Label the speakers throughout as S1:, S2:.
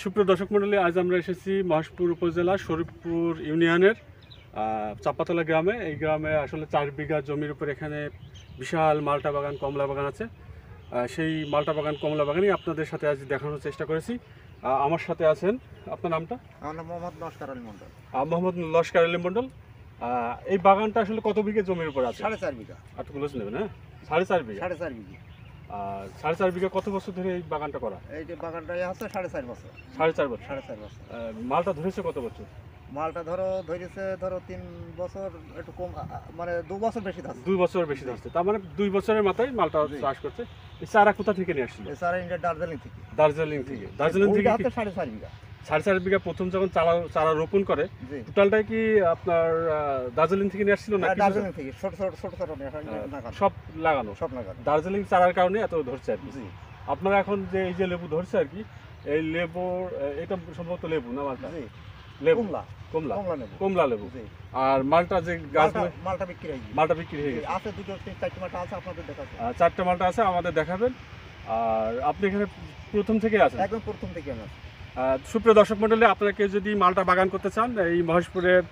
S1: সুপ্রিয় দর্শক মণ্ডলী, আজ আমরা এসেছি মহেশপুর উপজেলা শরীফপুর ইউনিয়নের চাপাতলা গ্রামে। এই গ্রামে আসলে 4 বিঘা জমির উপর এখানে বিশাল মালটা বাগান, কমলা বাগান আছে। সেই মালটা বাগান, কমলা বাগানই আপনাদের সাথে আজ দেখানোর চেষ্টা করেছি। আমার সাথে আছেন, আপনার নামটা?
S2: আমার নাম মোহাম্মদ লস্কর আলী মন্ডল।
S1: মোহাম্মদ লস্কর আলী মন্ডল। এই বাগানটা আসলে কত বিঘা জমির উপর আছে?
S2: 4.5 বিঘা।
S1: আটগুলো নেবেন, হ্যাঁ? 4.5 বিঘা।
S2: 4.5 বিঘা।
S1: 4.5 বিঘা কত বছর ধরে এই বাগানটা করা?
S2: এই যে বাগানটাই আছে 4.5 বছর।
S1: 4.5 বছর।
S2: 4.5 বছর।
S1: মালটা ধরেছে কত বছর?
S2: মালটা ধরেছে 3 বছর, একটু কম, মানে 2 বছর বেশি ধরছে।
S1: 2 বছর বেশি ধরছে, তার মানে 2 বছরের মাথায় মালটা চাষ করছে। এই চারা কোথা থেকে নিয়ে আসছিল?
S2: এই চারা ইন্ডিয়া দার্জিলিং থেকে।
S1: দার্জিলিং থেকে। দার্জিলিং থেকে
S2: আছে 4.5 বিঘা।
S1: 4.5 বিঘা প্রথম যখন চারা রোপণ করে,
S2: জি।
S1: টোটালটাই কি আপনার দার্জিলিং থেকে নিয়ে আসছিল না?
S2: দার্জিলিং থেকে ছোট নিয়ে
S1: সব লাগানো।
S2: সব লাগানো।
S1: দার্জিলিং চারার কারণে এত ধরছে আর কি।
S2: জি।
S1: আপনারা এখন যে এই যে লেবু ধরছে আর কি, এই লেবুর এটা সম্ভবত লেবু না মালটা?
S2: জি।
S1: লেবু।
S2: কমলা লেবু।
S1: কমলা লেবু।
S2: জি।
S1: আর মালটা যে গাছ,
S2: মালটা বিক্রি হয়ে গেছে।
S1: মালটা বিক্রি হয়ে গেছে।
S2: আছে 2-3-4টি মালটা আছে, আপনাদের দেখাবো।
S1: 4টে মালটা আছে, আমাদের দেখাবেন। আর আপনি এখানে প্রথম থেকে আছেন?
S2: একদম প্রথম থেকে আমি আছি।
S1: সুপ্রিয় দর্শক মণ্ডলী, আপনারা কেউ যদি মালটা বাগান করতে চান, এই মহেশপুরের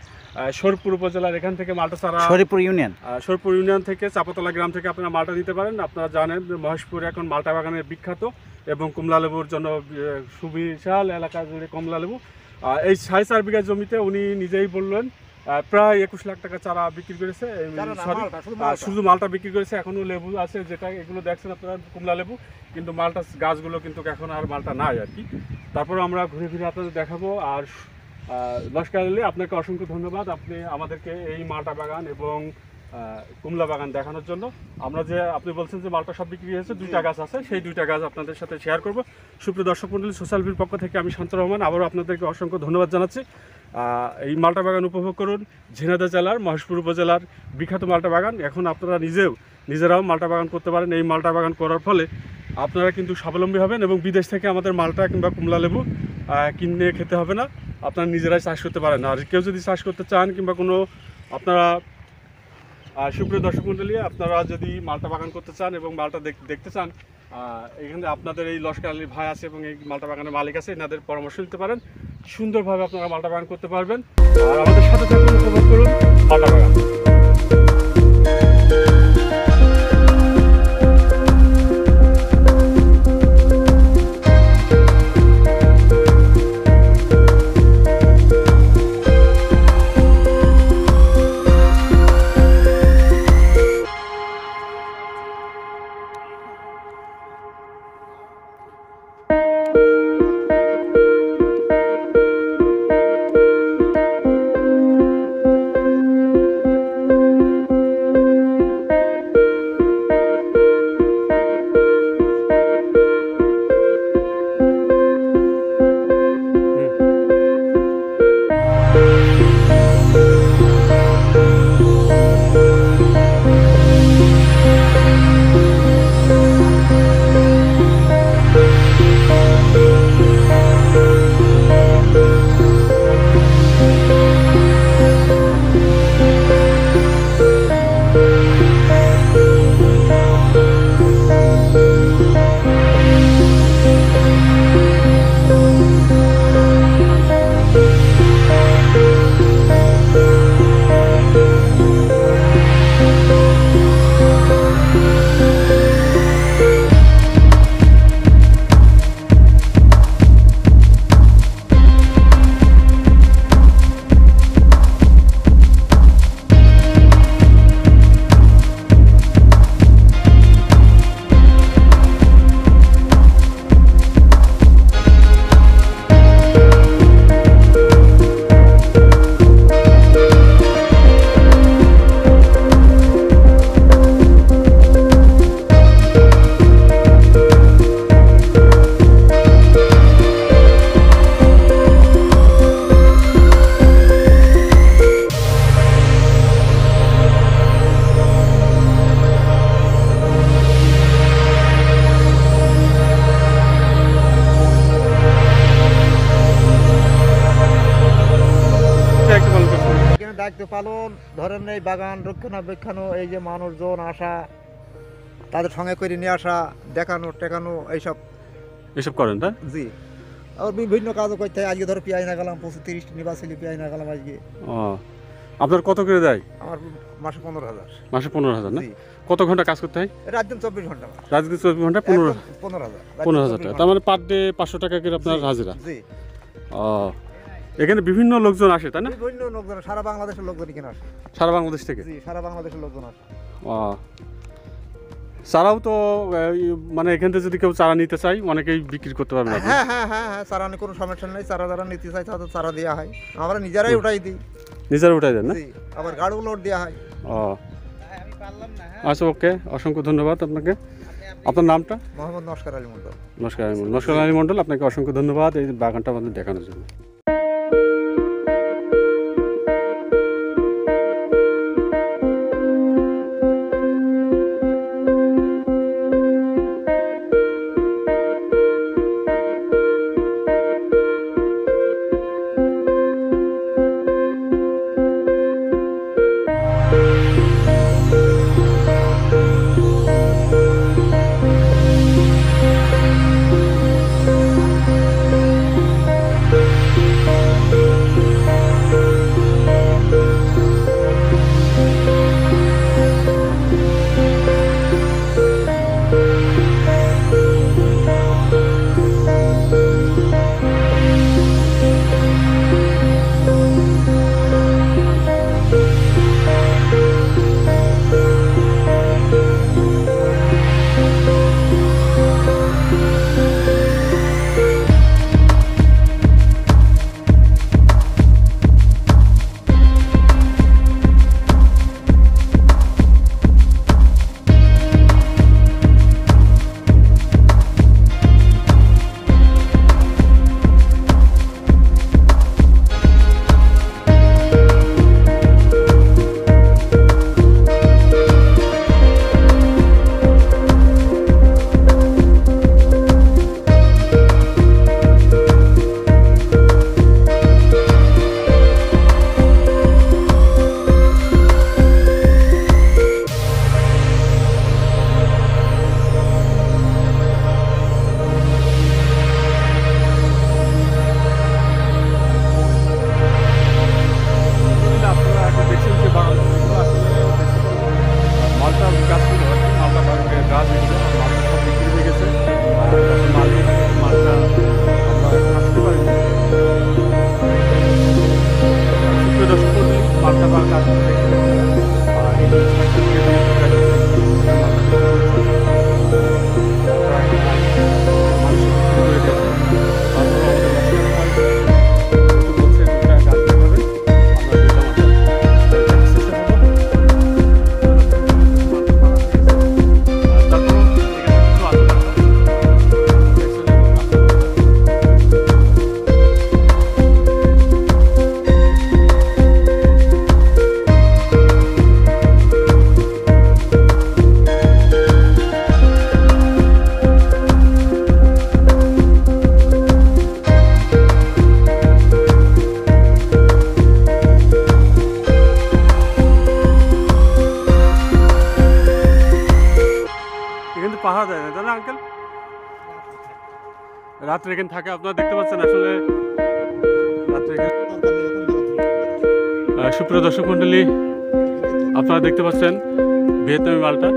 S1: শরীফপুর উপজেলার এখান থেকে মালটা চারা,
S3: শরীফপুর ইউনিয়ন
S1: থেকে চাপাতলা গ্রাম থেকে আপনারা মালটা নিতে পারেন। আপনারা জানেন মহেশপুর এখন মালটা বাগানের বিখ্যাত এবং কমলা লেবুর জন্য সুবিশাল এলাকা জুড়ে কমলা লেবু। এই 4.5 বিঘা জমিতে উনি নিজেই বললেন প্রায় 21 লাখ টাকা চারা বিক্রি করেছে। শুধু মালটা বিক্রি করেছে, এখনো লেবু আছে, যেটা এগুলো দেখছেন আপনারা কমলা লেবু, কিন্তু মালটা গাছগুলো কিন্তু এখন আর মালটা নাই আর কি। তারপর আমরা ঘুরে ফিরে আপনাদের দেখাবো। আর লস্কর আলী, আপনাকে অসংখ্য ধন্যবাদ, আপনি আমাদেরকে এই মালটা বাগান এবং কমলা বাগান দেখানোর জন্য। আপনি বলছেন যে মালটা সব বিক্রি হয়েছে, 2টা গাছ আছে, সেই 2টা গাছ আপনাদের সাথে শেয়ার করব। সুপ্রিয় দর্শক মণ্ডলী, সোশ্যাল ভিউর পক্ষ থেকে আমি শান্ত রহমান আবারও আপনাদেরকে অসংখ্য ধন্যবাদ জানাচ্ছি। এই মালটা বাগান উপভোগ করুন। ঝিনাইদহ জেলার মহেশপুর উপজেলার বিখ্যাত মালটা বাগান। এখন আপনারা নিজেরাও মালটা বাগান করতে পারেন। এই মালটা বাগান করার ফলে আপনারা কিন্তু স্বাবলম্বী হবেন এবং বিদেশ থেকে আমাদের মালটা কিংবা কমলা লেবু কিনে খেতে হবে না, আপনারা নিজেরাই চাষ করতে পারেন। আর কেউ যদি চাষ করতে চান কিংবা কোনো আপনারা সুপ্রিয় দর্শক মণ্ডলী, আপনারা যদি মালটা বাগান করতে চান এবং মালটা দেখতে চান, এখানে আপনাদের এই লস্কর আলী ভাই আছে এবং এই মালটা বাগানের মালিক আছে, এনাদের পরামর্শ নিতে পারেন। সুন্দরভাবে আপনারা মালটা বাগান করতে পারবেন। আর আমাদের সাথে থাকুন, উপভোগ করুন মালটা বাগান।
S2: দায়িত্ব পালন, ধরেন এই বাগান রক্ষণাবেক্ষণ, এই যে মানুষজন আসা, তাদের সঙ্গে করে নিয়ে আসা, দেখানো টেকানো, এইসব
S1: করেন, তাই?
S2: জি। আর বিভিন্ন কাজও করতে হয়। আজকে ধরো পেঁয়াজ না গেলাম 25-30 নিবাসিলি পেঁয়াজ না গেলাম আজকে।
S1: ও আপনার কত করে দেয়?
S2: আমার মাসে 15,000।
S1: মাসে 15,000 না?
S2: জি।
S1: কত ঘন্টা কাজ করতে হয়?
S2: রাত দিন 24 ঘন্টা আমার।
S1: রাত 24 ঘন্টা 15,000
S2: 15,000
S1: টাকা। তার মানে পার ডে 500 টাকা করে আপনার হাজিরা।
S2: জি।
S1: ও এখানে বিভিন্ন লোকজন আসে তাই না?
S2: বিভিন্ন লোকজন, সারা বাংলাদেশের লোকজন এখানে আসে।
S1: সারা বাংলাদেশ থেকে?
S2: জি, সারা বাংলাদেশের লোকজন আসে।
S1: ও চারাও তো মানে এখান থেকে যদি কেউ চারা নিতে চাই অনেকেই বিক্রি করতে পারবে না।
S2: হ্যাঁ হ্যাঁ হ্যাঁ হ্যাঁ, চারা নিয়ে কোনো সমস্যা নেই। চারা যারা নিতে চাই তাদের চারা দেওয়া হয়, আমরা নিজেরাই উঠাই দিই।
S1: নিজেরা উঠাই দেন না?
S2: জি, আবার গাড়িও লোড দেওয়া হয়।
S1: ও আচ্ছা, ওকে, অসংখ্য ধন্যবাদ আপনাকে। আপনার নামটা?
S2: মোহাম্মদ নস্কর আলী মন্ডল।
S1: নস্কর আলী মন্ডল, আপনাকে অসংখ্য ধন্যবাদ এই বাগানটা আমাদের দেখানোর জন্য। পাহাড় যায় না তাই না আঙ্কেল? রাত্রে এখানে থাকে, আপনারা দেখতে পাচ্ছেন আসলে রাত্রে সুপ্রিয় দর্শক মন্ডলী, আপনারা দেখতে পাচ্ছেন ভিয়েতনামি মালটা।